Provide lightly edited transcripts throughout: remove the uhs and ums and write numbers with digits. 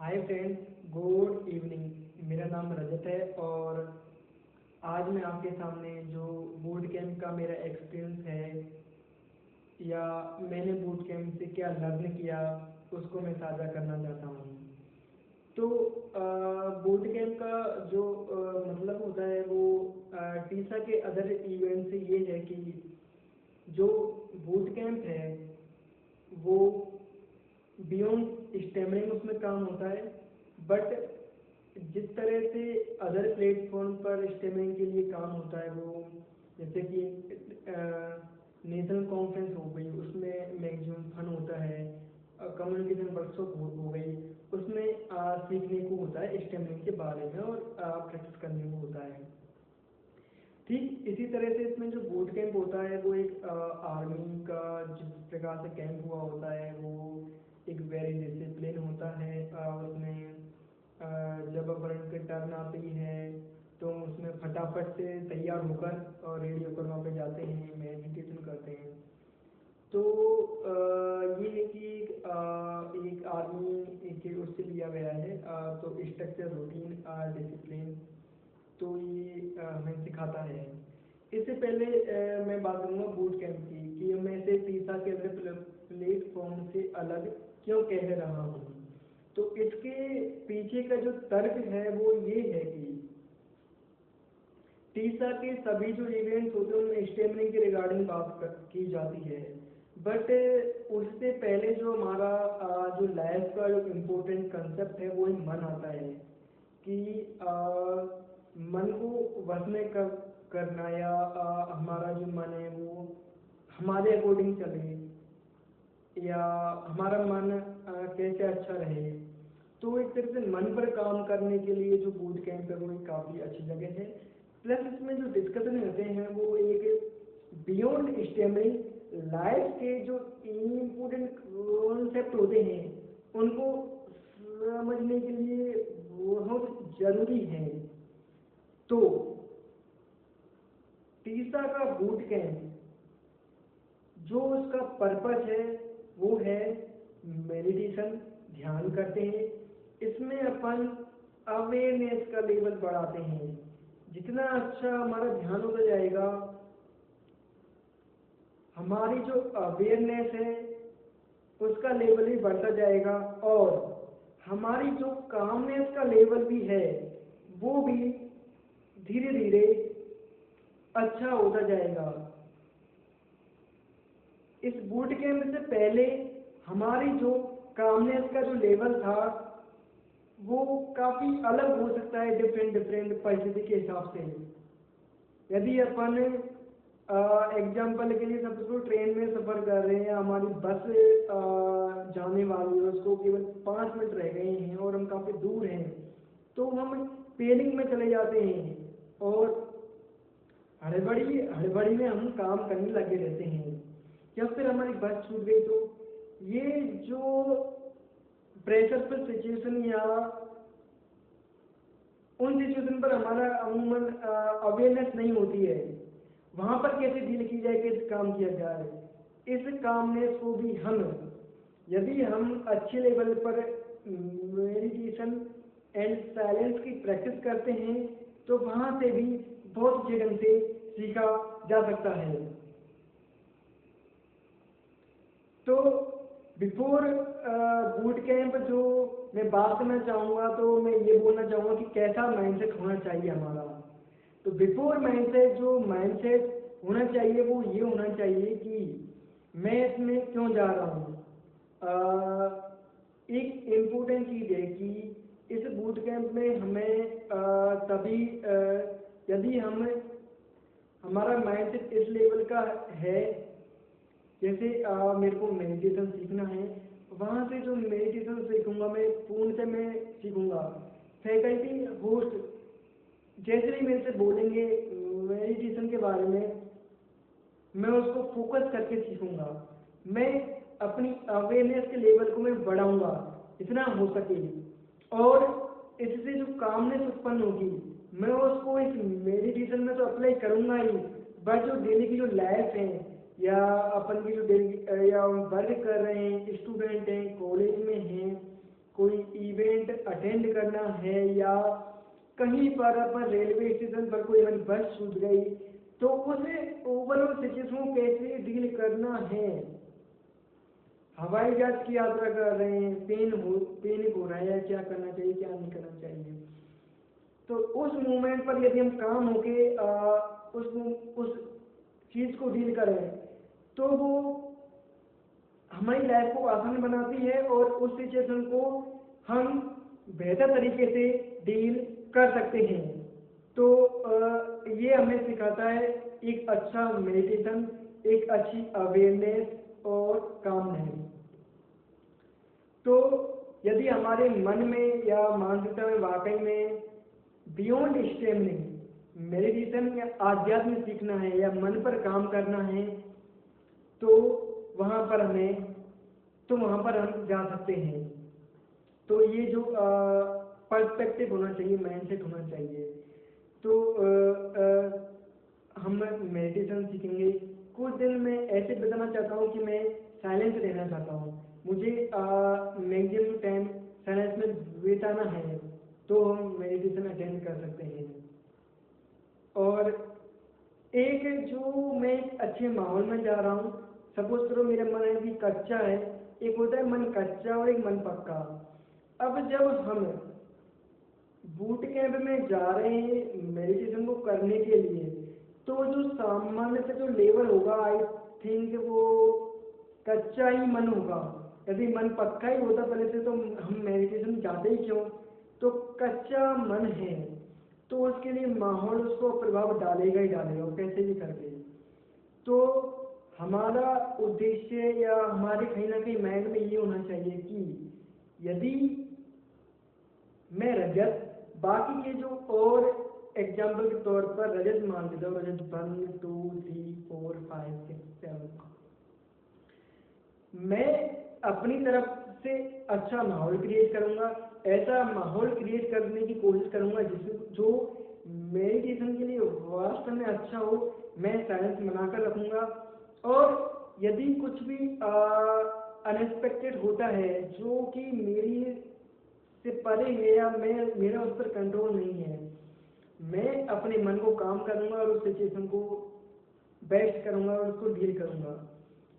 Hi friends, good evening. मेरा नाम रजत है और आज मैं आपके सामने जो बूट कैंप का मेरा एक्सपीरियंस है या मैंने बूट कैंप से क्या लर्न किया उसको मैं साझा करना चाहता हूँ। तो बूट कैंप का जो मतलब होता है वो टीसा के अदर इवेंट से ये है कि जो बूट कैंप है वो बियॉन्ड स्टेमरिंग उसमें काम होता है। बट जिस तरह से अदर प्लेटफॉर्म पर स्टेमरिंग के लिए काम होता है वो जैसे कि नेशनल कॉन्फ्रेंस हो गई उसमें मैक्सिमम फन होता है। कम्युनिकेशन वर्कशॉप हो गई उसमें सीखने को होता है स्टेमरिंग के बारे में और प्रैक्टिस करने को होता है। ठीक इसी तरह से इसमें जो बूट कैंप होता है वो एक आर्मी का जिस प्रकार से कैंप हुआ होता है वो एक वेरी डिसिप्लिन होता है। उसमें जब अपन की टर्न आती है तो उसमें फटाफट से तैयार होकर और रेडी होकर वहाँ पे जाते हैं, मेडिटेशन करते हैं। तो ये है कि एक आर्मी के उससे लिया गया है। तो स्ट्रक्चर, रूटीन, डिसिप्लिन तो ये हमें सिखाता है। इससे पहले मैं बात करूँगा बूट कैंप की कि मैं इसे तीसरा के प्लेटफॉर्म से अलग क्यों कह रहा हूँ। तो इसके पीछे का जो तर्क है वो ये है कि टीसा के सभी जो इवेंट्स होते हैं उनमें स्टेमरिंग के रिगार्डिंग की जाती है। बट उससे पहले जो हमारा जो लाइफ का जो इम्पोर्टेंट कंसेप्ट है वो एक मन आता है कि मन को वश में करना या हमारा जो मन है वो हमारे अकॉर्डिंग चले या हमारा मन कैसे अच्छा रहे। तो एक तरह से मन पर काम करने के लिए जो बूट कैंप है वो एक काफ़ी अच्छी जगह है। प्लस इसमें जो डिस्कशन होते हैं वो एक बियॉन्ड स्टेमरिंग लाइफ के जो इम्पोर्टेंट कॉन्सेप्ट होते हैं उनको समझने के लिए बहुत जरूरी है। तो तीसरा का बूट कैंप जो उसका पर्पस है वो है मेडिटेशन, ध्यान करते हैं। इसमें अपन अवेयरनेस का लेवल बढ़ाते हैं। जितना अच्छा हमारा ध्यान होता जाएगा हमारी जो अवेयरनेस है उसका लेवल भी बढ़ता जाएगा और हमारी जो कामनेस का लेवल भी है वो भी धीरे धीरे अच्छा होता जाएगा। इस बूट कैंप से पहले हमारी जो कामनेस का जो लेवल था वो काफ़ी अलग हो सकता है डिफरेंट परिस्थिति के हिसाब से। यदि अपन एग्जाम्पल के लिए सपोज ट्रेन में सफ़र कर रहे हैं, हमारी बस जाने वाली है, उसको केवल 5 मिनट रह गए हैं और हम काफ़ी दूर हैं, तो हम पेनिक में चले जाते हैं और हड़बड़ी में हम काम करने लगे रहते हैं या फिर हमारी बस छूट गई। तो ये जो प्रेशरफुल सिचुएशन या उन सिचुएशन पर हमारा अमूमन अवेयरनेस नहीं होती है, वहाँ पर कैसे डील की जाए, कैसे काम किया जाए, इस कामनेस को भी हम यदि हम अच्छे लेवल पर मेडिटेशन एंड साइलेंस की प्रैक्टिस करते हैं तो वहाँ से भी बहुत अच्छे ढंग से सीखा जा सकता है। तो बिफोर बूट कैंप जो मैं बात करना चाहूँगा तो मैं ये बोलना चाहूँगा कि कैसा माइंडसेट होना चाहिए हमारा। तो बिफोर माइंडसेट जो माइंडसेट होना चाहिए वो ये होना चाहिए कि मैं इसमें क्यों जा रहा हूँ। एक इम्पोर्टेंट चीज़ है कि इस बूट कैंप में हमें तभी यदि हम हमारा माइंडसेट इस लेवल का है, जैसे मेरे को मेडिटेशन सीखना है, वहाँ से जो मेडिटेशन सीखूंगा मैं पूर्ण से मैं सीखूंगा। फैकल्टी होस्ट जैसे भी मेरे से बोलेंगे मेडिटेशन के बारे में मैं उसको फोकस करके सीखूंगा। मैं अपनी अवेयरनेस के लेवल को मैं बढ़ाऊंगा जितना हो सके और इससे जो कामनेस उत्पन्न होगी मैं उसको इस मेडिटेशन में तो अप्लाई करूंगा ही, बट जो डेली की जो लाइफ है या अपन की जो डेली या वर्क कर रहे हैं, स्टूडेंट हैं, कॉलेज में हैं, कोई इवेंट अटेंड करना है या कहीं पर अपन रेलवे स्टेशन पर कोई हमारी बस छूट गई तो उसे ओवरऑल सिचुएशन को कैसे डील करना है। हवाई जहाज की यात्रा कर रहे हैं, पैनिक हो रहा है, क्या करना चाहिए क्या नहीं करना चाहिए। तो उस मोमेंट पर यदि हम काम होके उस चीज को डील करें तो वो हमारी लाइफ को आसान बनाती है और उस सिचुएशन को हम बेहतर तरीके से डील कर सकते हैं। तो ये हमें सिखाता है एक अच्छा मेडिटेशन, एक अच्छी अवेयरनेस और कामनेस। तो यदि हमारे मन में या मानसिकता में वाकई में बियॉन्ड स्टेमिनिंग मेडिटेशन या आध्यात्म सीखना है या मन पर काम करना है तो वहाँ पर हम जा सकते हैं। तो ये जो पर्सपेक्टिव होना चाहिए, माइंडसेट होना चाहिए। तो हम मेडिटेशन सीखेंगे। कुछ दिन मैं ऐसे बताना चाहता हूँ कि मैं साइलेंस रहना चाहता हूँ, मुझे मैक्सिमम टाइम साइलेंस में बिताना है, तो हम मेडिटेशन अटेंड कर सकते हैं। और एक जो मैं अच्छे माहौल में जा रहा हूँ, सपोज करो मेरा मन है कि कच्चा है, एक होता है मन कच्चा और एक मन पक्का। अब जब हम बूट कैंप में जा रहे हैं मेडिटेशन को करने के लिए तो जो सामान्य से जो लेवल होगा आई थिंक वो कच्चा ही मन होगा। यदि मन पक्का ही होता पहले से तो हम मेडिटेशन जाते ही क्यों। तो कच्चा मन है तो उसके लिए माहौल उसको प्रभाव डालेगा ही डालेगा कैसे भी करके। तो हमारा उद्देश्य या हमारे कहीं ना कहीं माइंड में ये होना चाहिए कि यदि मैं रजत बाकी के जो और एग्जाम्पल के तौर पर रजत मान लेता हूँ, रजत 1 2 3 4 5 6 7, मैं अपनी तरफ से अच्छा माहौल क्रिएट करूंगा, ऐसा माहौल क्रिएट करने की कोशिश करूंगा जिससे जो मेडिटेशन के लिए वास्तव में अच्छा हो। मैं साइलेंस बनाकर रखूंगा और यदि कुछ भी अनएक्सपेक्टेड होता है जो कि मेरी से परे है या मेरा उस पर कंट्रोल नहीं है, मैं अपने मन को काम करूंगा और उस सिचुएशन को बेस्ट करूंगा और उसको डील करूंगा।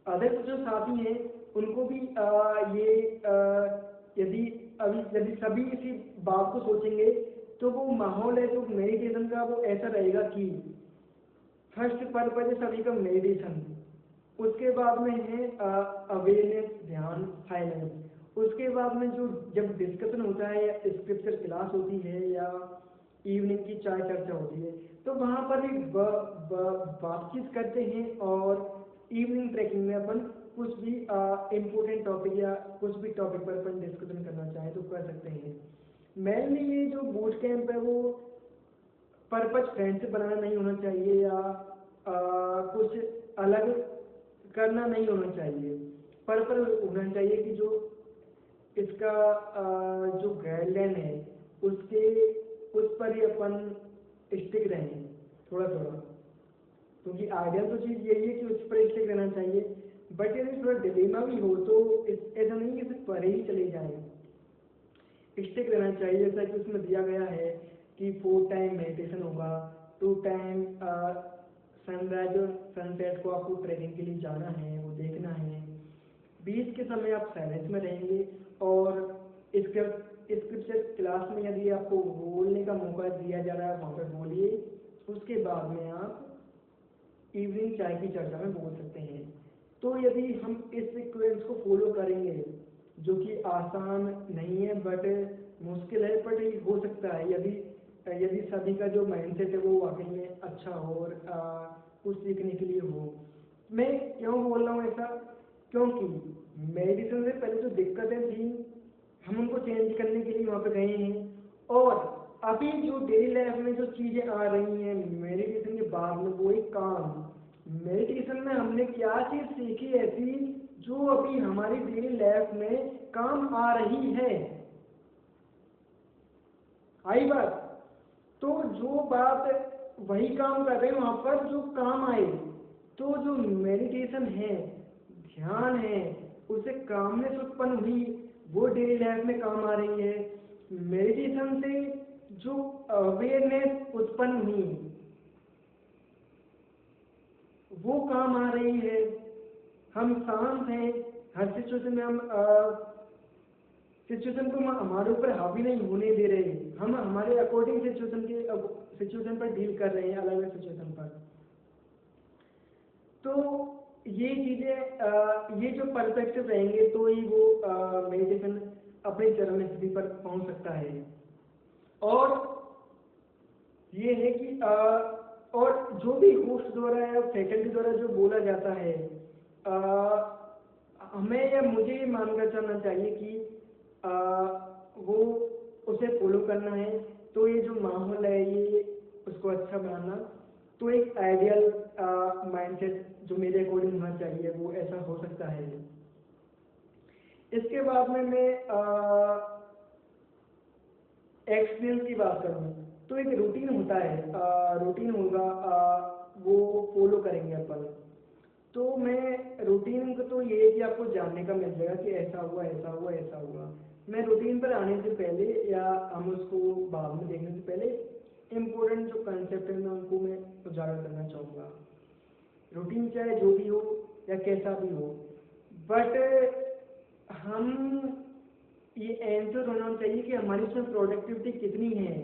अदर जो साथी हैं उनको भी यदि सभी इसी बात को सोचेंगे तो वो माहौल है जो मेडिटेशन का वो ऐसा रहेगा कि फर्स्ट पर्पज है सभी का मेडिटेशन, उसके बाद में है अवेयरनेस ध्यान साइलेंस, उसके बाद में जो जब डिस्कशन होता है या स्क्रिप्चर क्लास होती है या इवनिंग की चाय चर्चा होती है तो वहाँ पर भी बातचीत करते हैं और इवनिंग ट्रैकिंग में अपन कुछ भी इम्पोर्टेंट टॉपिक या कुछ भी टॉपिक पर अपन डिस्कशन करना चाहें तो कर सकते हैं। मेनली ये जो बूट कैंप है वो पर्पज फ्रेंडशिप बनाना नहीं होना चाहिए या कुछ अलग करना नहीं होना चाहिए। पर्पज होना चाहिए कि जो इसका जो गाइडलाइन है उस पर ही अपन स्टिक रहें थोड़ा थोड़ा, क्योंकि आइडियल तो चीज़ यही है कि उस पर स्टिक रहना चाहिए। बट यदि थोड़ा डिलेमा भी हो तो ऐसा नहीं कि सिर्फ परे ही चले जाएं, स्टिक रहना चाहिए। जैसा कि उसमें दिया गया है कि 4 टाइम मेडिटेशन होगा, 2 टाइम सनराइज और सनसेट को आपको ट्रेकिंग के लिए जाना है, वो देखना है। 20 के समय आप साइलेंस में रहेंगे और स्क्रिप्चर क्लास में यदि आपको बोलने का मौका दिया जा रहा है वहाँ पर बोलिए, उसके बाद में आप इवनिंग चाय की चर्चा में बोल सकते हैं। तो यदि हम इस सीक्वेंस को फॉलो करेंगे जो कि आसान नहीं है बट मुश्किल है, बट हो सकता है यदि सभी का जो माइंडसेट है वो वाकई में अच्छा हो और कुछ सीखने के लिए हो। मैं क्यों बोल रहा हूँ ऐसा, क्योंकि मेडिसिन से पहले जो दिक्कतें थी हम उनको चेंज करने के लिए वहाँ पे गए हैं और अभी जो डेली लाइफ में जो चीज़ें आ रही हैं मेडिटेशन के बाद में वो एक काम, मेडिटेशन में हमने क्या चीज़ सीखी ऐसी जो अभी हमारी डेली लाइफ में काम आ रही है। आई बात, तो जो बात वही काम कर रहे हैं वहाँ पर जो काम आए। तो जो मेडिटेशन है, ध्यान है, उससे कामनेस उत्पन्न हुई, वो डेली लाइफ में काम आ रही है। मेडिटेशन से जो अवेयरनेस उत्पन्न हुई वो काम आ रही है। हम शांत हैं, हर सिचुएशन में हम सिचुएशन को हमारे ऊपर हावी नहीं होने दे रहे, हम हमारे अकॉर्डिंग सिचुएशन पर डील कर रहे हैं, अलग अलग सिचुएशन पर। तो ये चीज़ें ये जो परस्पेक्टिव रहेंगे तो ही वो मेडिटेशन अपनी चरम स्थिति पर पहुंच सकता है। और ये है कि और जो भी होस्ट द्वारा या फैकल्टी द्वारा जो बोला जाता है, हमें या मुझे ये मानकर चलना चाहिए कि वो उसे फॉलो करना है। तो ये जो माहौल है ये उसको अच्छा बनाना, तो एक आइडियल माइंडसेट जो मेरे अकॉर्डिंग होना चाहिए वो ऐसा हो सकता है। इसके बाद में मैं एक्सपीरियंस की बात करूँ तो एक रूटीन होता है, रूटीन होगा, वो फॉलो करेंगे अपन। तो मैं रूटीन को तो ये है कि आपको जानने का मिल जाएगा कि ऐसा हुआ ऐसा हुआ ऐसा हुआ। मैं रूटीन पर आने से पहले या हम उसको बाद में देखने से पहले इम्पोर्टेंट जो कंसेप्ट है मैं उनको मैं उजागर करना चाहूँगा। रूटीन चाहे जो भी हो या कैसा भी हो, बट हम ये आंसर होना चाहिए कि हमारी उसमें प्रोडक्टिविटी कितनी है,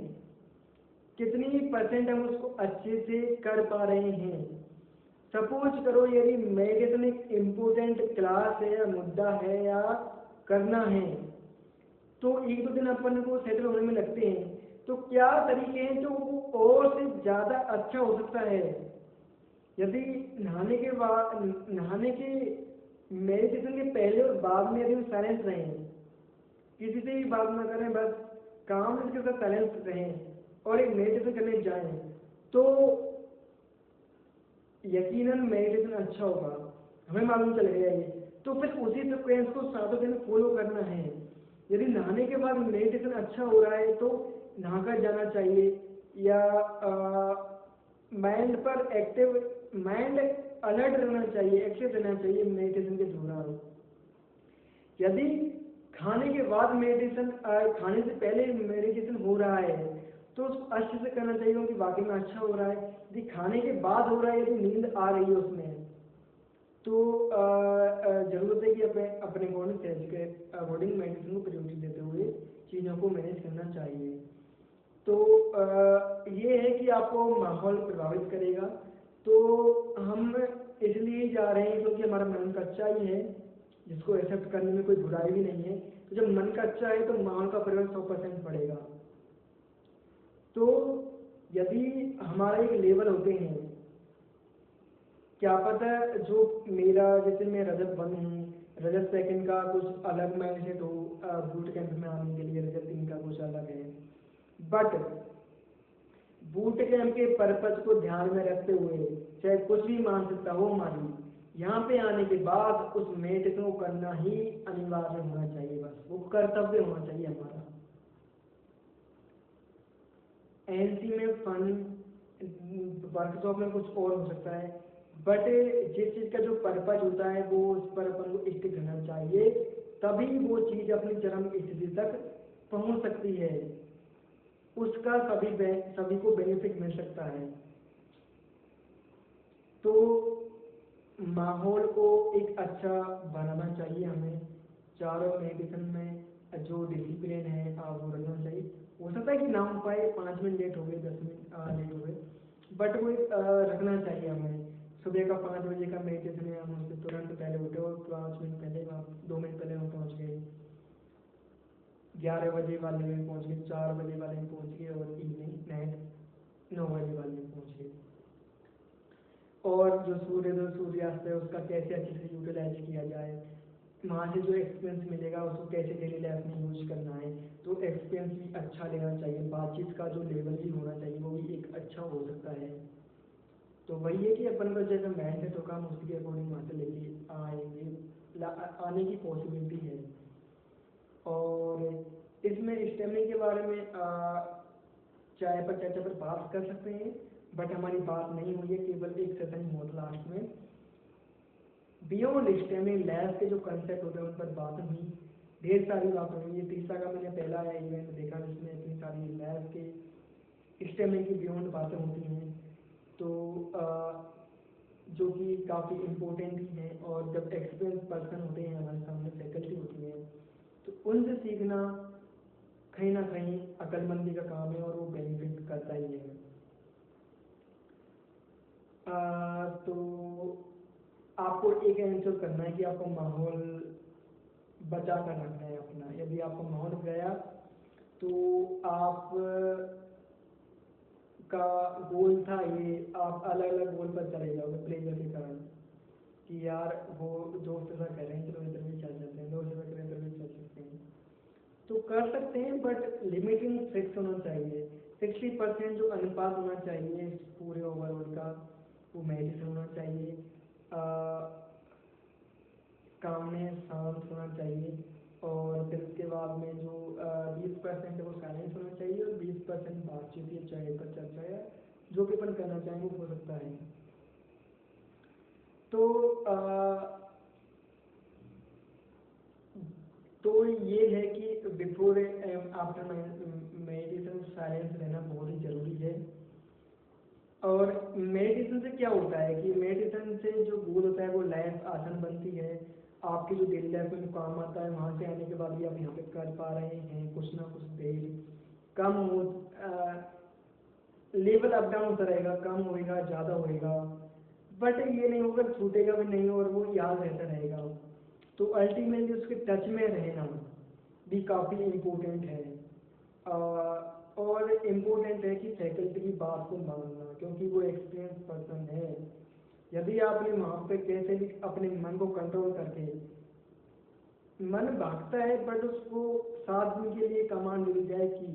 कितनी परसेंट हम उसको अच्छे से कर पा रहे हैं। सपोज करो यदि मेडिटेशन एक इम्पोर्टेंट क्लास है या मुद्दा है या करना है, तो एक दो दिन अपन को सेटल होने में लगते हैं, तो क्या तरीके हैं जो वो और से ज़्यादा अच्छा हो सकता है। यदि नहाने के मेडिटेशन के पहले और बाद में यदि हम साइलेंस रहें, किसी से भी बात ना करें, बस काम इसके साथ साइलेंस रहें और एक मेडिटेशन करने जाएं, तो यकीनन मेडिटेशन अच्छा होगा, हमें मालूम चल गया ये। तो फिर उसी सिक्वेंस को सातों दिन फॉलो करना है। यदि नहाने के बाद मेडिटेशन अच्छा हो रहा है तो नहाकर जाना चाहिए, या माइंड अलर्ट रहना चाहिए, एक्टिव रहना चाहिए मेडिटेशन के दौरान। यदि खाने के बाद मेडिटेशन, खाने से पहले मेडिटेशन हो रहा है तो उसको अच्छे से करना चाहिए क्योंकि वाकई में अच्छा हो रहा है। यदि खाने के बाद हो रहा है, यदि नींद आ रही है उसमें, तो जरूरत है कि अपने अकॉर्डिंग सेंस के अकॉर्डिंग मेडिटेशन को प्रायोरिटी देते हुए चीज़ों को मैनेज करना चाहिए। तो ये है कि आपको माहौल प्रभावित करेगा। तो हम इसलिए ही जा रहे हैं क्योंकि हमारा मन कच्चा ही है, जिसको एक्सेप्ट करने में कोई बुराई भी नहीं है। तो जब मन कच्चा है तो माहौल का प्रभाव 100% पड़ेगा। तो यदि हमारा एक लेवल होते हैं, क्या पता जो मेरा, जैसे मैं रजत 1 हूँ, रजत 2 का कुछ अलग माइंडसेट हो, बूट कैंप में आने के लिए रजत 3 का कुछ अलग है, बट बूट कैंप के पर्पज को ध्यान में रखते हुए चाहे कुछ भी मानसिकता हो हमारी, यहाँ पे आने के बाद उस मेडिटेशन को करना ही अनिवार्य होना चाहिए, बस वो कर्तव्य होना चाहिए हमारा। एनसी में फन, वर्कशॉप में कुछ और हो सकता है, बट जिस चीज़ का जो पर्पज होता है वो उस पर अपन को स्टिक रहना चाहिए, तभी वो चीज़ अपनी चरम स्थिति तक पहुंच सकती है, उसका सभी को बेनिफिट मिल सकता है। तो माहौल को एक अच्छा बनाना चाहिए हमें, चारों मेडिटेशन में जो डिसिप्लिन है वो रखना चाहिए। हो सकता है कि ना हो पाए, 5 मिनट लेट हो गए, 10 मिनट लेट हो गए, बट वो रखना चाहिए हमें। सुबह का 5 बजे का मेडिटेशन है, हम उससे तुरंत पहले उठे और 5 मिनट पहले, 2 मिनट पहले हम पहुँच गए, 11 बजे वाले में पहुँच गए, 4 बजे वाले में पहुँच गए, और इवनिंग नाइट 9 बजे वाले में पहुँच गए। और जो सूर्यास्त है उसका कैसे अच्छे से यूटिलाइज किया जाए, वहाँ से जो एक्सपीरियंस मिलेगा उसको कैसे डेली लाइफ में यूज करना है, तो एक्सपीरियंस भी अच्छा लेना चाहिए। बातचीत का जो लेवल भी होना चाहिए वो भी एक अच्छा हो सकता है। तो वही है कि अपन का जैसा माइंडसेट होगा हम उसके अकॉर्डिंग वहाँ से लेके आएंगे, आने की पॉसिबिलिटी है। और इसमें स्टेमिना के बारे में चाय पर चर्चा पर बात कर सकते हैं, बट हमारी बात नहीं हुई है, केवल एक सेशन हुआ था लास्ट में। बियॉन्ड स्टेमिंग लैब के जो कंसेप्ट होते हैं उन पर बात हुई, ढेर सारी बात हुई। ये तीसरा का मैंने पहला इवेंट देखा जिसमें इतनी सारी लैब के स्टेमिंग की बियॉन्ड बातें होती हैं, तो जो कि काफ़ी इम्पोर्टेंट ही हैं। और जब एक्सपीरियंस पर्सन होते हैं हमारे सामने, फैकल्टी होती हैं, तो उनसे सीखना कहीं ना कहीं अक्लमंदी का काम है और वो बेनिफिट करता ही है। तो आपको एक एंश्योर करना है कि आपको माहौल बचा कर रखना है अपना। यदि आपका माहौल गया तो आप का गोल था ये, आप अलग अलग गोल पर चले जाओगे प्लेजर के कारण, कि यार वो दोस्त ऐसा कर रहे हैं चलो इधर भी चल जाते हैं, दोस्त ऐसा कर रहे हैं इधर भी चल सकते हैं, तो कर सकते हैं, बट लिमिटिंग फिक्स होना चाहिए। 60% जो अनुपात होना चाहिए पूरे ओवरऑल का, वो मेडिटेशन होना चाहिए, काम में शांत होना चाहिए, और फिर उसके बाद में जो 20% है वो साइलेंस होना चाहिए, और 20% बातचीत या चाहे पर चर्चा या जो भी अपन करना चाहें वो हो सकता है। तो तो ये है कि बिफोर आफ्टर मेडिटेशन साइलेंस रहना बहुत ही ज़रूरी है। और मेडिटेशन से क्या होता है कि मेडिटेशन से जो गोल होता है वो लाइफ आसान बनती है, आपकी जो डेली लाइफ में काम आता है, वहाँ से आने के बाद भी आप यहाँ पे कर पा रहे हैं कुछ ना कुछ देर, कम हो लेवल अप डाउन होता रहेगा, कम होएगा ज़्यादा होएगा, बट ये नहीं होगा छूटेगा भी नहीं और वो याद रहता रहेगा। तो अल्टीमेटली उसके टच में रहना भी काफ़ी इम्पोर्टेंट है। और इम्पोर्टेंट है कि फैकल्टी की बात को मानना, क्योंकि वो एक्सपीरियंस पर्सन है। यदि आपने वहाँ पे कैसे भी अपने मन को कंट्रोल करके, मन भागता है बट उसको 7 दिन के लिए कमांड मिल जाए कि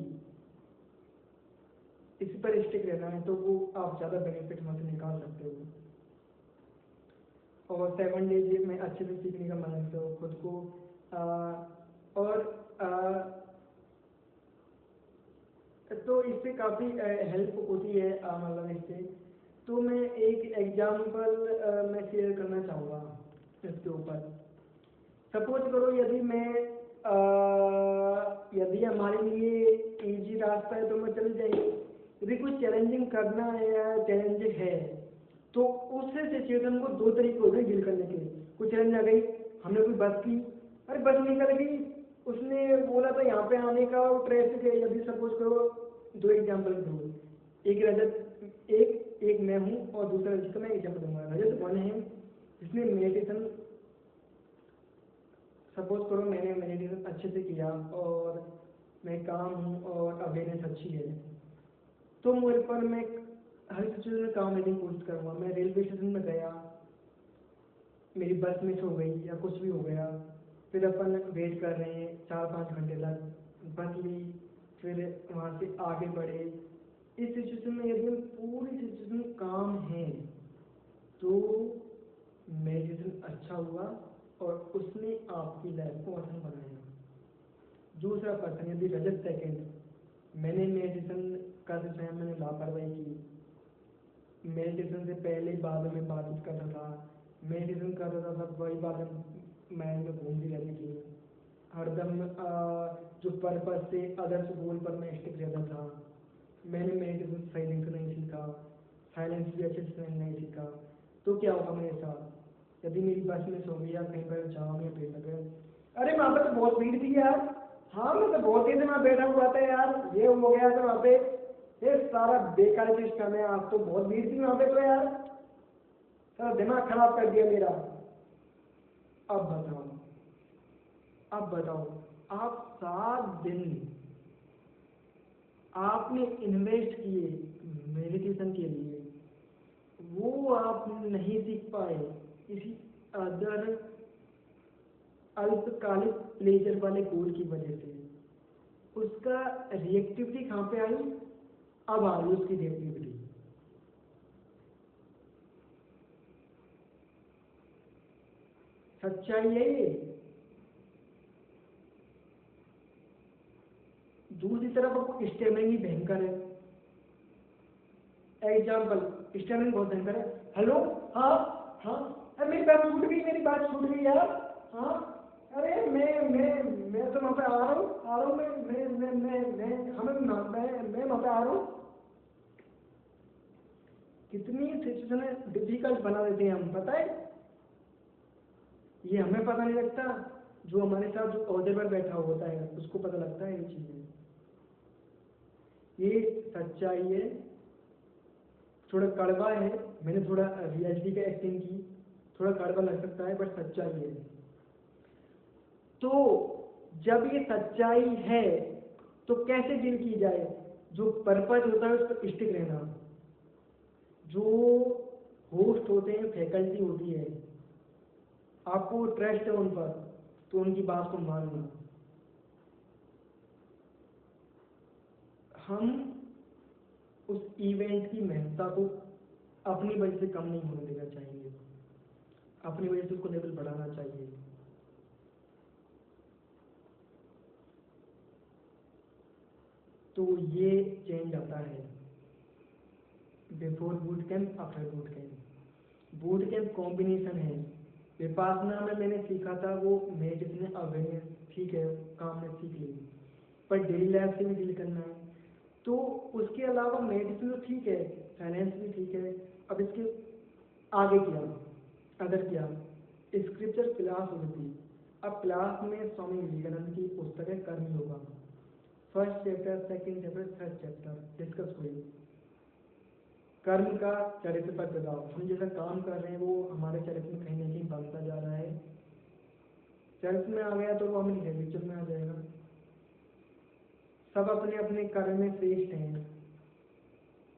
इस पर स्टिक रहना है, तो वो आप ज़्यादा बेनिफिट वहाँ से निकाल सकते हो। और 7 डेज में अच्छे से सीखने का मन रखते हो खुद को। और तो इससे काफ़ी हेल्प होती है, मतलब इससे। तो मैं एक एग्जाम्पल मैं शेयर करना चाहूँगा इसके ऊपर। सपोज करो यदि हमारे लिए इजी रास्ता है तो मैं चल जाएंगे, यदि कुछ चैलेंजिंग करना है या चैलेंजिंग है तो उस सिचुएशन को 2 तरीके होते हैं डील करने के। कुछ चैलेंज आ गई, हमने कोई बस की, अरे बस निकल गई, उसने बोला था यहाँ पे आने का, वो ट्रैफिक है। यदि सपोज करो 2 एग्जाम्पल दो, एक रजत एक मैं हूँ और दूसरा रजत का मैं एग्जाम्पल दूंगा। रजत 1 है जिसने मेडिटेशन, सपोज करो मैंने मेडिटेशन अच्छे से किया और मैं काम हूँ और अवेयरनेस अच्छी है, तो मेरे पर मैं हर सिचुएशन में काम लेने की कोशिश करूँगा। मैं रेलवे स्टेशन में गया, मेरी बस मिस हो गई या कुछ भी हो गया, फिर अपन वेट कर रहे हैं 4-5 घंटे तक, बस ली, फिर वहाँ से आगे बढ़े। इस सिचुएशन में यदि हम पूरी सिचुएशन में काम है तो मेडिटेशन अच्छा हुआ और उसने आपकी लाइफ को आसान बनाया। दूसरा पर्सन यदि रजत सेकेंड, मैंने मेडिटेशन करते समय मैंने लापरवाही की, मेडिटेशन से पहले बाद में बातचीत करता था, मेडिटेशन कर रहा था वही बातें माइंड में घूमती रहती थी, हरदम जो पर्पस से अदर्स गोल पर मैं स्टिक रहता था। मैंने मेडिटेशन सही ढंग से नहीं सीखा, साइलेंस भी अच्छे से नहीं सीखा, तो क्या होगा मेरे साथ? यदि मेरी बस मिस हो गई या कहीं पर जाम या फिर अगर, अरे वहाँ पर तो बहुत भीड़ थी यार, हाँ मैं तो बहुत देर से वहाँ बैठा हुआ था यार, ये हो गया था वहाँ पे, ये सारा बेकार सिस्टम है, आज तो बहुत भीड़ थी वहाँ पे तो यार, सारा दिमाग खराब कर दिया मेरा। अब बताओ, अब बताओ, आप 7 दिन आपने इन्वेस्ट किए मेडिटेशन के लिए, वो आप नहीं सीख पाए किसी अदर अल्पकालिक प्लेजर वाले गोल की वजह से। उसका रिएक्टिविटी कहाँ पे आई? अब आ रही उसकी रिएक्टिविटी। सच्चाई है ये। दूसरी तरफ आपको स्टेमिंग ही भयंकर है। एग्जाम्पल, स्टेमिंग बहुत भयंकर है। हेलो, हाँ हाँ, अरे मेरी बात छूट गई, मेरी बात छूट गई यार, हाँ अरे मैं तो वहाँ पे आ रहा हूँ मैं हमें मैं वहाँ पे आ रहा हूँ। कितनी सिचुएशन डिफिकल्ट बना देते हैं हम, पता है? ये हमें पता नहीं लगता, जो हमारे साथ जो ओहदे पर बैठा होता है उसको पता लगता है ये चीज़ें। ये सच्चाई है, थोड़ा कड़वा है, मैंने थोड़ा रियलिटी का एक्टिंग की, थोड़ा कड़वा लग सकता है बट सच्चाई है। तो जब ये सच्चाई है तो कैसे डील की जाए? जो पर्पज होता है उस पर स्टिक रहना, जो होस्ट होते हैं, फैकल्टी होती है, आपको ट्रस्ट है उन पर, तो उनकी बात को मानना। हम उस इवेंट की महत्ता को अपनी वजह से कम नहीं होने देना चाहिए, अपनी वजह से उसको लेवल बढ़ाना चाहिए। तो ये चेंज आता है before boot camp, after boot camp. Boot camp combination है। विपासना में मैंने सीखा था वो मेडिटेशन अवेयरनेस, ठीक है, काम में सीख ली, पर डेली लाइफ से भी डील करना है। तो उसके अलावा मेडिटेशन तो ठीक है, फाइनेंस भी ठीक है। अब इसके आगे किया, अगर किया स्क्रिप्चर क्लास होती थी। अब क्लास में स्वामी विवेकानंद की पुस्तक है कर्म yoga, first chapter, second chapter, third chapter discuss हुई। कर्म का चरित्र पर प्रभाव, हम जैसा काम कर रहे हैं वो हमारे चरित्र में कहीं ना कहीं बनता जा रहा है। चरित्र में आ गया तो वो हमारी हैबिचुअल में आ जाएगा। सब अपने अपने कर्म में श्रेष्ठ हैं।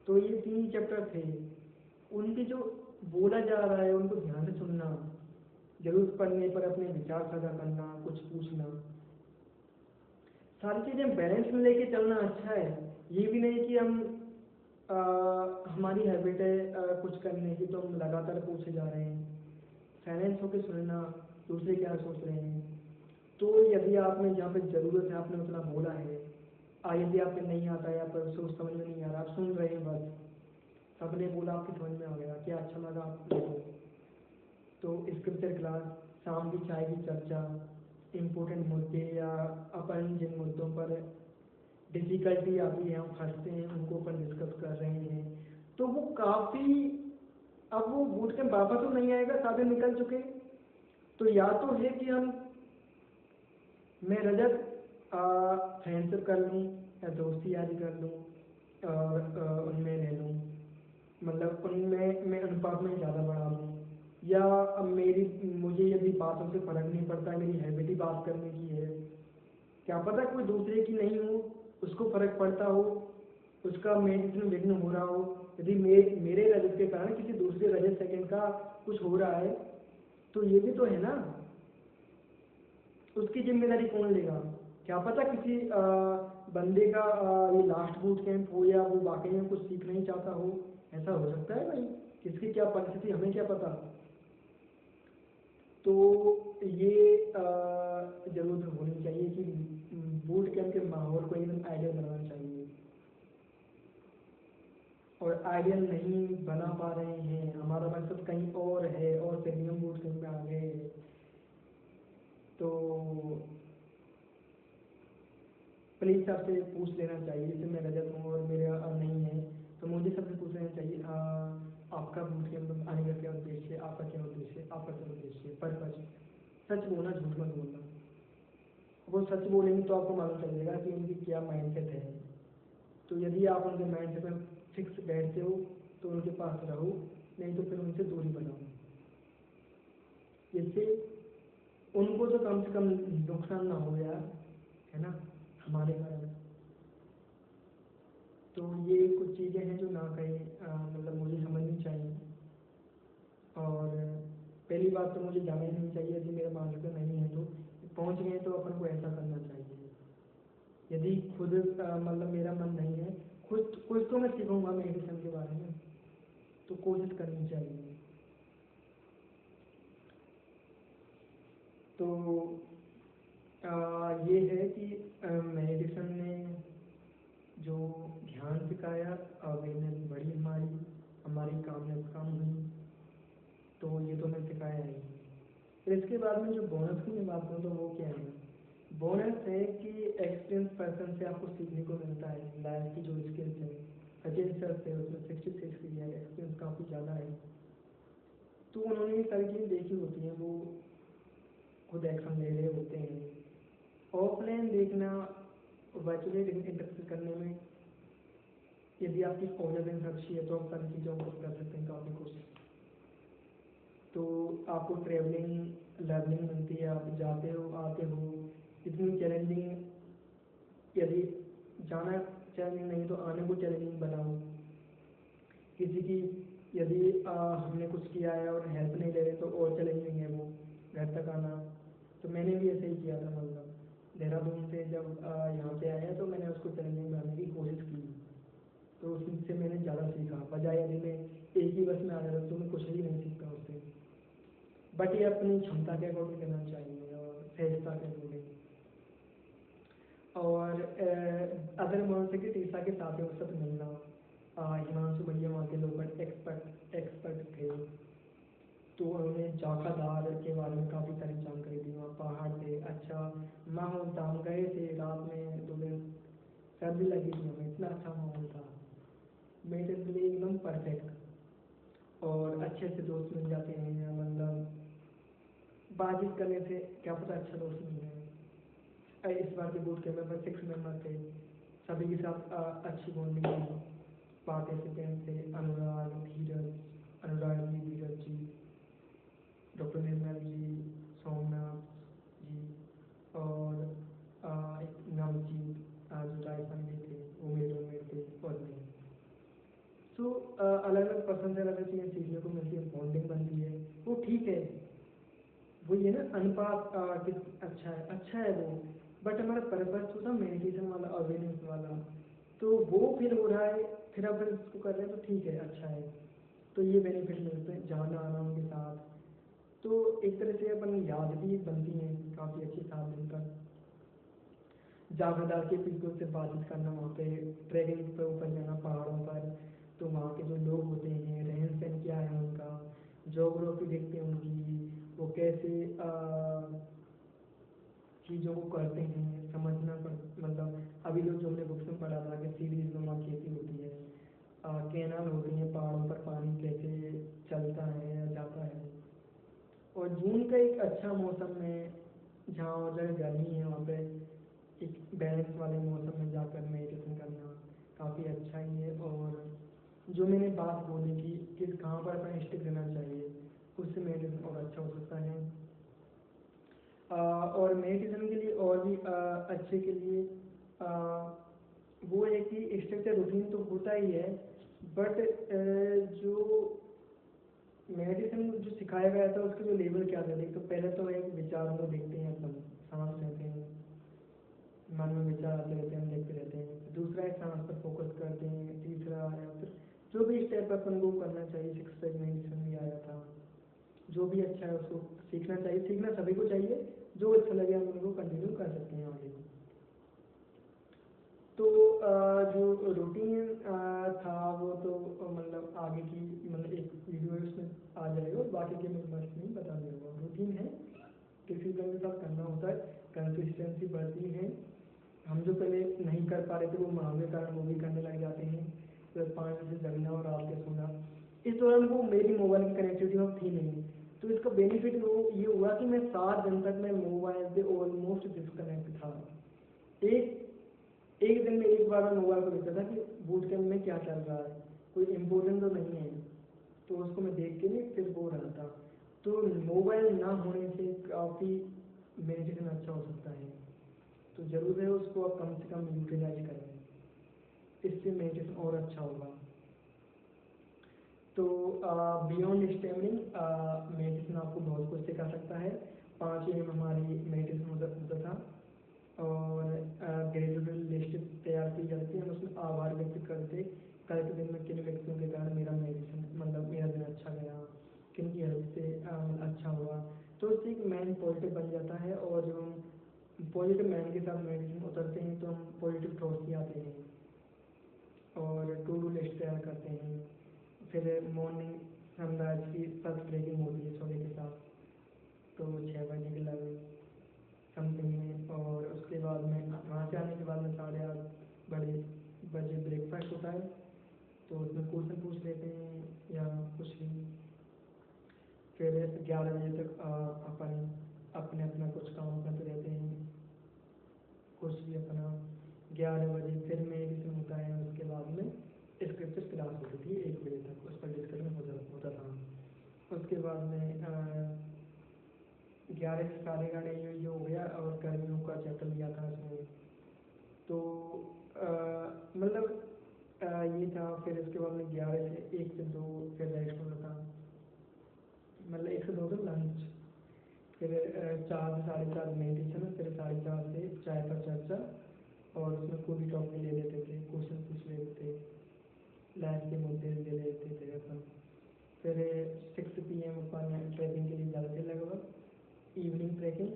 तो ये 3 चैप्टर थे, उनकी जो बोला जा रहा है उनको ध्यान से सुनना, जरूरत पड़ने पर अपने विचार साझा करना, कुछ पूछना, सारी चीज़ें बैलेंस में लेके चलना अच्छा है। ये भी नहीं कि हम हमारी हैबिट है कुछ करने की तो हम लगातार पूछे जा रहे हैं। साइलेंस होकर सुनना, दूसरे क्या सोच रहे हैं। तो यदि आप में जहाँ पे ज़रूरत है आपने उतना बोला है, यदि आप पे नहीं आता है, आप सोच समझ में नहीं आ रहा, आप सुन रहे हैं बस, सबने बोला आपकी समझ में आ गया, क्या अच्छा लगा आपको, तो स्क्रिप्चर क्लास, शाम की चाय की चर्चा, इम्पोर्टेंट मुद्दे या अपन जिन मुद्दों पर डिफिकल्टी आती है, हम फंसते हैं, उनको अपन डिस्कस कर रहे हैं। तो वो काफ़ी, अब वो बूट कैंप वापस तो नहीं आएगा, साधे निकल चुके। तो या तो है कि हम, मैं रजत फ्रेंडशिप कर लूँ या दोस्ती यारी कर लूँ और उनमें रह लूँ, मतलब उनमें मैं अनुपात में ज़्यादा बढ़ा लूँ, या अब मेरी, मुझे यदि बातों से फर्क नहीं पड़ता, मेरी हैबिट ही बात करने की है, क्या पता कोई दूसरे की नहीं हो, उसको फर्क पड़ता हो, उसका मेडिटेशन विघ्न हो रहा हो। यदि मेरे रजत के कारण किसी दूसरे रजत सेकंड का कुछ हो रहा है, तो ये भी तो है ना, उसकी जिम्मेदारी कौन लेगा? क्या पता किसी बंदे का ये लास्ट बूट कैंप हो, या वो वाकई में कुछ सीखना ही चाहता हो, ऐसा हो सकता है भाई, किसकी क्या परिस्थिति हमें क्या पता। तो ये जरूर होनी चाहिए कि बूट कैंप के माहौल को एकदम आइडियल बनाना चाहिए, और आइडियल नहीं बना पा रहे हैं, हमारा मकसद कहीं और है और प्रीमियम बूट कैंप में आ गए हैं। तो प्लीज़ सबसे पूछ लेना चाहिए, जैसे मैं रजत हूँ और मेरे नहीं है, तो मुझे सबसे पूछ लेना चाहिए आपका बूट कैंप आने का क्या उद्देश्य है, आपका क्या उद्देश्य है, आपका क्या उद्देश्य है, पर्पज। सच बोलना, झूठ मत बोलना। वो सच बोलेंगे तो आपको मालूम चलेगा कि उनकी क्या माइंडसेट है। तो यदि आप उनके माइंडसेट में फिक्स बैठते हो तो उनके पास रहो, नहीं तो फिर उनसे दूरी बनाओ, जिससे उनको तो कम से कम नुकसान ना हो यार, है ना, हमारे कारण। तो ये कुछ चीज़ें हैं जो ना कहीं मतलब मुझे समझनी चाहिए। और पहली बात तो मुझे जाना ही नहीं चाहिए, यदि मेरे मानसिक नहीं है तो पहुंच गए तो अपन को ऐसा करना चाहिए। यदि खुद मतलब मेरा मन नहीं है, खुद कुछ तो मैं सीखूंगा मेडिटेशन के बारे में, तो कोशिश करनी चाहिए। तो ये है कि मेडिटेशन ने जो ध्यान सिखाया, अवेयरनेस बढ़ी हमारी, हमारी कामनेस कम हुई, तो ये तो मैं सिखाया ही। फिर इसके बाद में जो बोनस की मैं बात करूँ तो वो क्या है, बोनस है कि एक्सपीरियंस पर्सन से आपको सीखने को मिलता है लाइफ की जो स्किल्स हैं। सचिन सर थे उसमें 66 की है, एक्सपीरियंस काफ़ी ज़्यादा है, तो उन्होंने ये सारी चीज़ें देखी होती हैं, वो खुद एक्शन ले रहे होते हैं। ऑफलाइन देखना वर्चुअली इंटरप्रेट करने में यदि आपकी ऑनलाइन अच्छी है तो आप सारी चीज़ों को कर सकते हैं काफ़ी कुछ। तो आपको ट्रैवलिंग लर्निंग मिलती है, आप जाते हो आते हो। इतनी चैलेंजिंग यदि जाना चैलेंजिंग नहीं तो आने को चैलेंजिंग बनाओ। किसी की यदि हमने कुछ किया है और हेल्प नहीं ले रहे तो और चैलेंजिंग है वो घर तक आना। तो मैंने भी ऐसे ही किया था, मतलब देहरादून से जब यहाँ पे आया तो मैंने उसको चैलेंजिंग बनाने की कोशिश की, तो उससे मैंने ज़्यादा सीखा। बजाय यदि मैं एक ही बस में आ जाता तो मैं कुछ भी नहीं सीखता उससे। बट ये अपनी क्षमता के अकॉर्डिंग करना चाहिए और सहजता के अकॉर्डिंग। और अदर मान से कि टीसा के साथियों के साथ मिलना, हिमांशु भैया वहाँ के लोकल एक्सपर्ट थे, तो उन्होंने जाकादार के बारे में काफ़ी सारी जानकारी दी। वहाँ पहाड़ थे, अच्छा माहौल था, हम गए थे रात में 2 दिन, सर्दी लगी थी हमें, इतना अच्छा माहौल था मेरे लिए एकदम परफेक्ट। और अच्छे से दोस्त मिल जाते हैं, मतलब बातचीत करने से क्या पता अच्छा दोस्त मिल जाए। इस बार के बूट कैंप में 6 मेंबर थे, सभी के साथ अच्छी बॉन्डिंग थी। पार्टिसिपेंट थे अनुराग जी, धीरज जी, डॉक्टर निर्मल जी, सोमनाथ जी, और एक नवजीत जो राजस्थान के थे, वो मेरे रूममेट थे, और मैं। सो अलग अलग पसंद है, अलग अलग चीज़ें सीखने को मिलती है, बॉन्डिंग बनती है, वो ठीक है। वो ये ना अनुपात अच्छा है वो। बट हमारा पर्पस जो था मेडिटेशन वाला, अवेयरनेस वाला, तो वो फिर हो रहा है, फिर अपन इसको कर रहे हैं तो ठीक है, अच्छा है। तो ये बेनिफिट मिलते हैं जाना आना उनके साथ। तो एक तरह से अपन याद भी बनती हैं काफ़ी अच्छी 7 दिन तक। जागरदार के पीपल से बातचीत करना, वहाँ पे ट्रैकिंग पे ऊपर जाना पहाड़ों पर, तो वहाँ के जो लोग होते हैं रहन सहन क्या है उनका, जोग्राफी देखते हैं उनकी, वो कैसे चीज़ों को करते हैं, समझना मतलब अभी जो हमने बुक्स में पढ़ा था कि सीरीज नुमा खेती होती है, कैनाल होती है, पहाड़ों पर पानी कैसे चलता है या जाता है। और जून का एक अच्छा मौसम में, जहाँ उधर गर्मी है वहाँ पे एक बैलेंस वाले मौसम में जाकर मेडिटेशन करना काफ़ी अच्छा ही है। और जो मैंने बात बोली कि किस कहाँ पर अपना स्टिक रहना चाहिए, उससे मेडिटेशन और अच्छा हो सकता है। और मेडिटेशन के लिए और भी अच्छे के लिए वो है कि स्ट्रक्चर रूटीन तो होता ही है, बट जो मेडिटेशन जो सिखाया गया था उसके जो लेवल क्या थे, तो पहले तो एक विचारों को देखते हैं अपन, सांस लेते हैं, मन में विचार आते रहते हैं, हम देखते रहते हैं। दूसरा है सांस पर फोकस करते हैं। तीसरा या फिर जो भी स्टेप अपन को करना चाहिए, 6 स्टेप मेडिटेशन भी आया था। जो भी अच्छा है उसको सीखना चाहिए, सीखना सभी को चाहिए, जो अच्छा लगे हम उनको कंटिन्यू कर सकते हैं आगे। तो जो रूटीन था वो तो मतलब आगे की मतलब एक वीडियो इसमें आ जाएगा, और बाकी के मेंबर्स में बता दूंगा। रूटीन है डिसिप्लिन के साथ करना होता है, कंसिस्टेंसी बढ़ती है। हम जो पहले नहीं कर पा रहे थे वो मांग के कारण वो भी करने लग जाते हैं। फिर 5 बजे जगना और रात के सोना। इस दौरान वो मेरी मोबाइल की कनेक्टिविटी अब थी नहीं, तो इसका बेनिफिट वो ये हुआ कि मैं 7 दिन तक मैं मोबाइल से ऑलमोस्ट डिस्कनेक्ट था। एक एक दिन में एक बार मैं मोबाइल को देखता था कि बूट कैंप में क्या चल रहा है, कोई इम्पोर्टेंट तो नहीं है, तो उसको मैं देख के नहीं फिर वो रहा था। तो मोबाइल ना होने से काफ़ी मेडिटेशन अच्छा हो सकता है। तो ज़रूर है उसको आप कम से कम यूटिलाइज करें, इससे मेडिटेशन और अच्छा होगा। तो बियॉन्ड स्टेमिंग मेडिटेशन आपको बहुत कुछ सिखा सकता है। 5 AM हमारी मेडिटेशन होता था, और ग्रेजुअल लिस्ट तैयार की जाती है, हम उसमें आभार व्यक्त करते कल के दिन में किन व्यक्तियों के कारण मेरा मेडिटेशन मतलब मेरा दिन अच्छा गया, किन की हेल्प से अच्छा हुआ। तो उससे एक मैन पॉजिटिव बन जाता है, और जो हम पॉजिटिव मैन के साथ मेडिटेशन उतरते हैं तो हम पॉजिटिव थॉट्स ही आते हैं। और टू डू लिस्ट तैयार करते हैं। फिर मॉर्निंग सनराइज की साथ ट्रेकिंग होती है सोने के साथ। तो 6 बजे के लगभग समथिंग में। और उसके बाद में वहाँ से आने के बाद में 8:30 बजे ब्रेकफास्ट होता है, तो उसमें क्वेश्चन पूछ लेते हैं या कुछ भी। फिर 11 बजे तक अपन अपने अपना कुछ काम करते रहते हैं, कुछ भी अपना। 11 बजे फिर मेडिटेशन होता है, उसके बाद में स्क्रिप्चर क्लास होती थी 1 बजे तक, उस पर डिस्कशन होता था। उसके बाद में 11 से 11:30 ये हो गया, और गर्मियों का चैप्टर लिया था उसमें। तो मतलब ये था। फिर उसके बाद में 11 से 1 से 2 फिर रेस्ट होता था, मतलब 1 से 2 तक लंच। फिर 4 से 4:30 मेडिटेशन, फिर 4:30 से चाय पर चर्चा, और उसमें कोई भी टॉपिक ले लेते थे, क्वेश्चन पूछ लेते थे, लाइफ के मुद्दे ले लेते थे अपन। फिर 6 PM अपन ट्रैकिंग के लिए जाते थे, लगभग इवनिंग ट्रैकिंग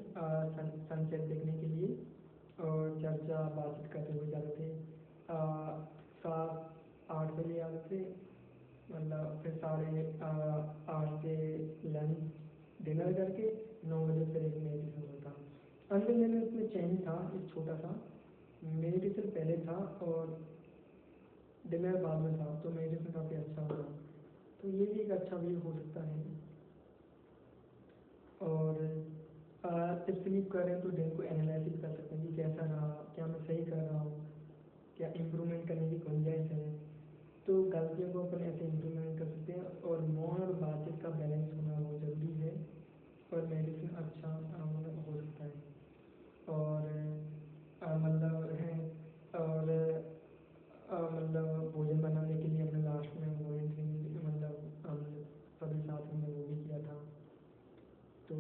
सनसेट देखने के लिए, और चर्चा बातचीत करते हुए जाते थे। 7-8 बजे आते थे, मतलब फिर 8:30 से लंच डिनर करके 9 बजे फिर एक मेडिटेशन होता। अंदर में उसमें चेंज था, एक छोटा सा। मेडिटेशन पहले था और डिनर बाद में था, तो मेडिटेशन काफ़ी अच्छा होगा। तो ये भी एक अच्छा व्यू हो सकता है। और जब स्लीप कर रहे हैं तो दिन को एनालाइसिस कर सकते हैं कि कैसा रहा, क्या मैं सही कर रहा हूँ, क्या इम्प्रूवमेंट करने की गुंजाइश है। तो गलतियों को अपन ऐसे इम्प्रूवमेंट कर सकते हैं। और मौन और बातचीत का बैलेंस होना बहुत ज़रूरी है, और मेडिसिन अच्छा मतलब हो सकता है। और मतलब है। और मतलब भोजन बनाने के लिए हमने लास्ट में मतलब हम सभी साथियों ने वो भी किया था, तो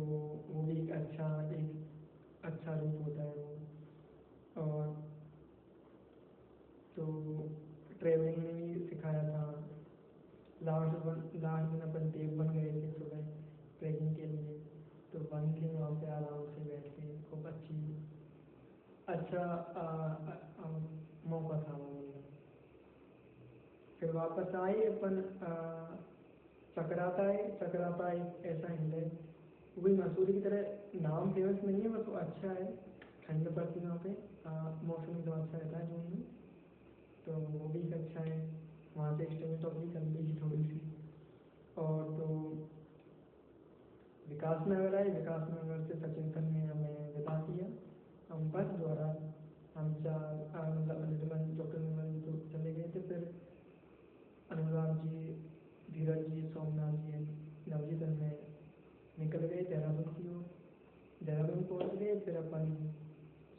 वो भी एक अच्छा रूप होता है वो। और तो ट्रेवलिंग में भी सिखाया था। लास्ट दिन अपन देव बन गए थे सुबह ट्रैकिंग के लिए, तो बन के वहाँ पे आराम से बैठ के खूब अच्छा मौका था वो मतलब। फिर वापस आए अपन। चक्राता एक ऐसा हिल है, वो भी मसूरी की तरह नाम फेमस नहीं है, बस वो अच्छा है। ठंड पड़ती है वहाँ पे, मौसम एकदम अच्छा रहता है जून में, तो वो भी एक अच्छा है। वहाँ से स्टेज टॉप भी कर ली थोड़ी सी। और तो विकास नगर आए, विकास नगर से सचिन सर ने हमें विदा किया। हम बस द्वारा हम मतलब निर्मल डॉक्टर निर्मल तो चले गए थे। फिर अनुराग जी, धीरज जी, सोमनाथ जी, नवजीत में निकल गए देहरादून की ओर। देहरादून पहुँच गए, फिर अपन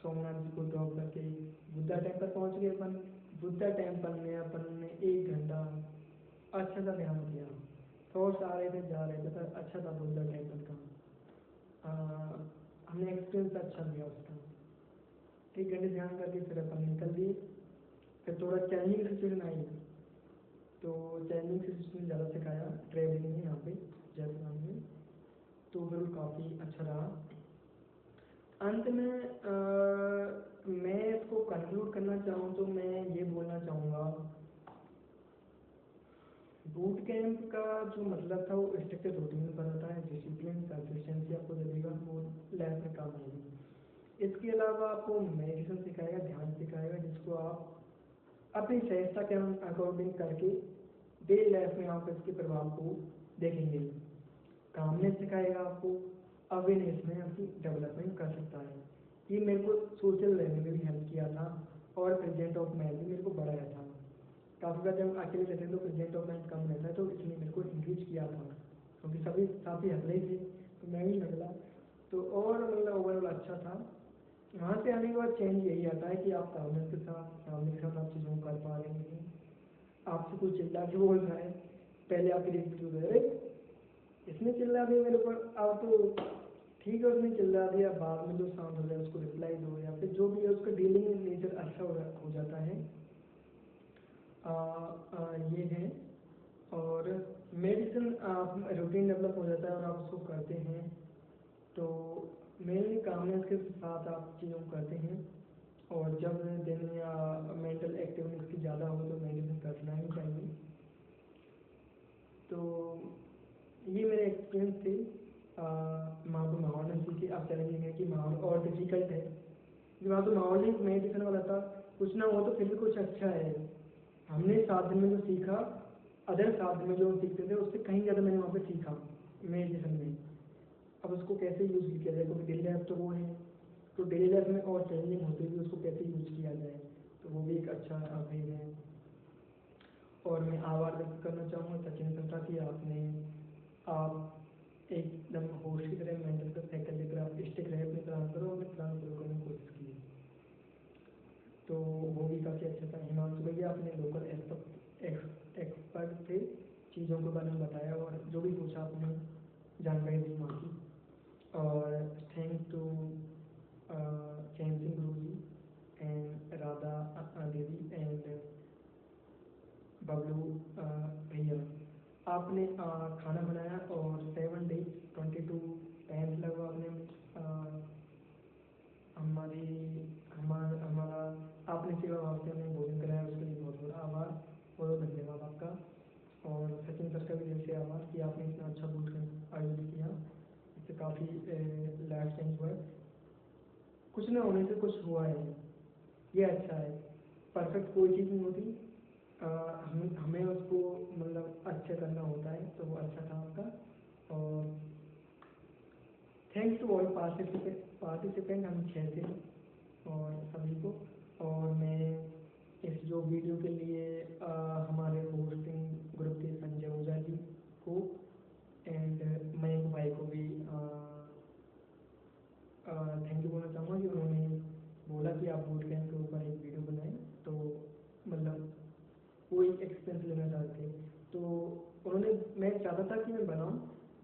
सोमनाथ जी को ड्रॉप करके बुद्धा टेम्पल पहुँच गए अपन। बुद्धा टेम्पल में अपन ने 1 घंटा अच्छा सा ध्यान किया। थॉट्स आ रहे थे जा रहे थे, पर अच्छा था बुद्धा टेम्पल का। हमने एक्सपीरियंस अच्छा लिया उसका। 1 घंटे ध्यान करके फिर अपन निकल दिए। फिर थोड़ा चैलेंजिंग सिचुएशन आई, तो चैलेंजिंग सिचुएशन ज़्यादा सिखाया ट्रेवलिंग में यहाँ पे जयपुर में, तो बिल्कुल काफ़ी अच्छा रहा। अंत में मैं इसको कंक्लूड करना चाहूँ तो मैं ये बोलना चाहूँगा, बूट कैंप का जो मतलब था वो स्ट्रक्चर रूटीन बनाता है, डिसिप्लिन कंसिस्टेंसी आपको देगा, वो लाइफ में काम आएगी। इसके अलावा आपको मेडिटेशन सिखाएगा, ध्यान सिखाएगा, जिसको आप अपनी सहजता के अकॉर्डिंग करके डेली लाइफ में आप इसके प्रभाव को देखेंगे। कामनेस सिखाएगा आपको, अवेयरनेस में आपकी डेवलपमेंट कर सकता है। ये मेरे को सोशल रहने में भी हेल्प किया था, और प्रेजेंट ऑफ माइंड भी मेरे को बढ़ाया था। काफ़ी बार जब अकेले रहते हैं तो प्रेजेंट ऑफ माइंड कम रहता है, तो इसलिए मेरे को इंक्रीज किया था, क्योंकि सभी साथी हंसले थे तो मैं भी निकला। तो और मतलब ओवरऑल अच्छा था। वहाँ से आने के बाद चेंज यही आता है कि आप फैमिली के साथ आप चीज़ों को कर पा रहे हैं। आपसे कोई चिल्ला के बोल रहा है, पहले आपकी रिस्क रहे इसने चिल्ला दिया मेरे ऊपर, अब तो ठीक है उसने चिल्ला दिया, बाद में जो साउंड हो जाए उसको रिप्लाई दो, या फिर जो भी है उसका डीलिंग नेचर अच्छा हो जाता है। ये है। और मेडिसिन रूटीन डेवलप हो जाता है और आप उसको करते हैं, तो मेनली कामनेस के साथ आप चीज़ों को करते हैं। और जब दिन या मेंटल एक्टिविटीज की ज़्यादा हो तो मेडिसिन करना ही चाहिए। तो ये मेरे एक्सपीरियंस थे वहाँ पर माहौल कि माहौल और डिफिकल्ट है। वहाँ तो माहौल ही मेडिटेशन वाला था, कुछ ना हो तो फिर भी कुछ अच्छा है। हमने 7 दिन में जो सीखा, अदर 7 दिन में जो हम सीखते थे उससे कहीं ज़्यादा मैंने वहाँ पे सीखा मेडिटेशन में। अब उसको कैसे यूज़ किया जाए, क्योंकि डेली लाइफ तो वो है, तो डेली लाइफ में और चैलेंजिंग होते हुए उसको कैसे यूज़ किया जाए, तो वो भी एक अच्छा फेज है। और मैं आभार व्यक्त करना चाहूँगा सचिन सर का कि आप एकदम होस्ट की तरह मेंटर का फैकल्टी पर आप स्टिक रहे अपने प्लान पर और अपने प्लान पूरा करने की कोशिश की, तो वो भी काफ़ी अच्छा था। हिमांशु भैया अपने लोकल एक्सपर्ट थे, चीज़ों के बारे में बताया और जो भी पूछा आपने जानकारी दी वहाँ की। और thank to Chain Singh Guru ji and Radha Devi and Bablu भैया, आपने खाना बनाया और 7 days 22 टाइम्स लगा आपने हमारी हमारा आपने सेवा भाव से हमें भोजन कराया, उसके लिए बहुत बहुत आभार, बहुत धन्यवाद आपका। और सचिन सर का भी दिल से आभार कि आपने इतना अच्छा बूट कैंप आयोजित किया, इससे काफ़ी लाइफ चेंज हुआ है। कुछ ना होने से कुछ हुआ है, ये अच्छा है। परफेक्ट कोई चीज़ नहीं होती, हमें उसको मतलब अच्छा करना होता है, तो वो अच्छा था आपका। और थैंक्स टू ऑल पार्टिसिपेंट, हम 6 थे और सभी को। और मैं इस जो वीडियो के लिए हमारे होस्टिंग ग्रुप के संजय ओझा जी को एंड मयंक भाई को भी थैंक यू बोलना चाहूँगा कि उन्होंने बोला कि आप बूट कैंप के ऊपर एक वीडियो बनाएं, तो मतलब कोई एक्सपेंस लेना चाहते थे, तो उन्होंने, मैं चाहता था कि मैं बनाऊं,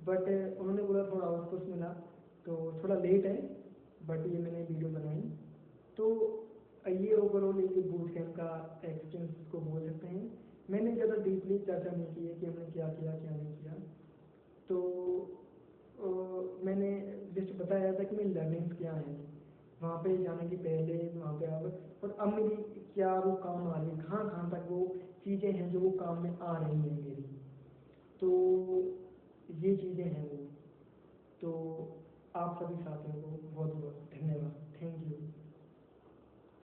बट उन्होंने बोला थोड़ा आउटसोर्स मिला तो थोड़ा लेट है, बट ये मैंने वीडियो बनाई। तो ये ओवरऑल एक बूट कैंप का एक्सपीरियंस को बोल सकते हैं। मैंने ज़्यादा डीपली चर्चा नहीं की है कि हमने क्या किया क्या नहीं किया, तो मैंने जस्ट बताया था कि मेरी लर्निंग्स क्या हैं वहाँ पे जाने के पहले, वहाँ पे अब और अब मेरी क्या वो काम आ रही है, कहाँ कहाँ तक वो चीज़ें हैं जो वो काम में आ रही हैं मेरी। तो